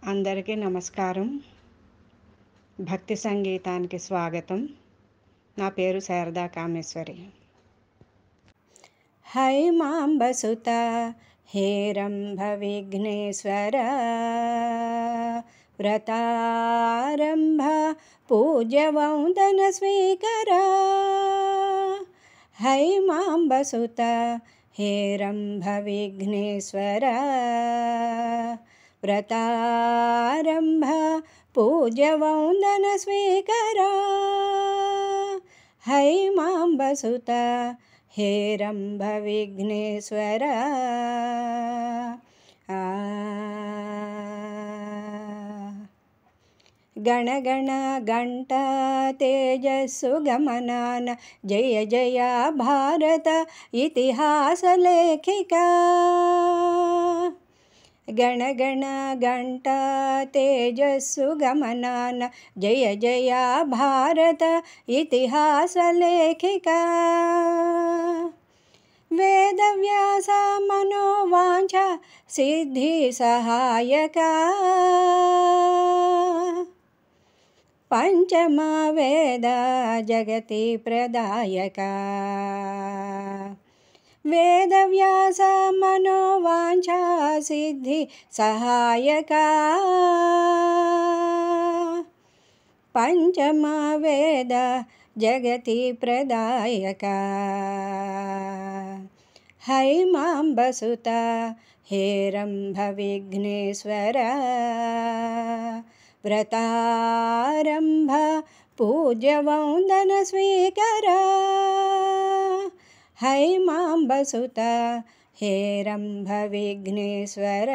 అందరికీ నమస్కారం. భక్తి సంగీతానికి స్వాగతం. నా పేరు శారదా కామేశ్వరి. హైమాంబసుత హేరంభ విఘ్నేశ్వర వ్రతారంభ పూజ్య వందన స్వీకర. హైమాంబసుత హేరంభ విఘ్నేశ్వర వ్రతారంభ పూజ్య వందన స్వీకర. హైమాంబసుత హేరంభ విఘ్నేశ్వర. గణగణ గంట తేజస్సు గమనాన జయ జయ భారత ఇతిహాస లేఖిక. గణగణ గంట తేజస్సు గమనాన జయ జయ భారత ఇతిహాస లేఖిక. వేదవ్యాస మనోవాంఛ సిద్ధి సహాయక. పంచమ వేద జగతి ప్రదాయక. వేదవ్యాస మనోవాంఛ సిద్ధి సహాయక. పంచమ వేద జగతి ప్రదాయక. హైమాంబసుత హేరంభ విఘ్నేశ్వర వ్రతారంభ పూజ్య వందన స్వీకర. హైమాంబసుత హేరంభ విఘ్నేశ్వర.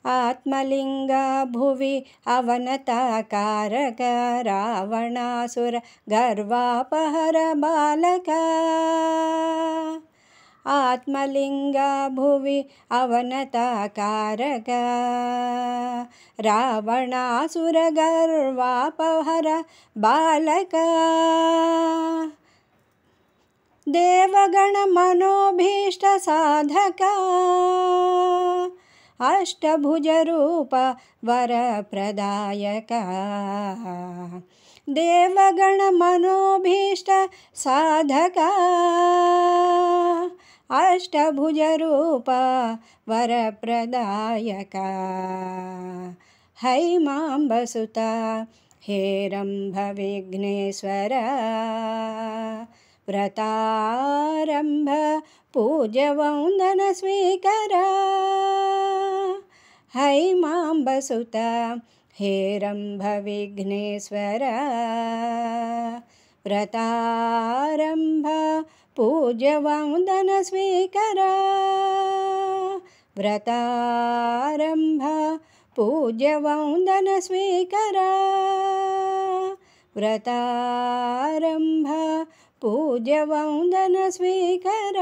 ఆత్మలింగ భువి అవనతాకారక రావణాసుర గర్వాపహర బాలక. ఆత్మలింగ భువి అవనతాకారక రావణాసుర గర్వాపహర బాలక. దేవగణ మనోభీష్ట సాధక. అష్టభుజ రూప వరప్రదాయక. దేవగణ మనోభీష్ట సాధక. అష్టభుజ రూప వరప్రదాయక. హైమాంబసుత హేరంభ విఘ్నేశ్వర వ్రతారంభ పూజ్య వందన స్వీకర. హైమాంబసుత హేరంభ విఘ్నేశ్వర వ్రతారంభ పూజ్య వందన స్వీకర. వ్రతారంభ పూజ్య వందన స్వీకర. వ్రతారంభ పూజ్య వందన స్వీకర.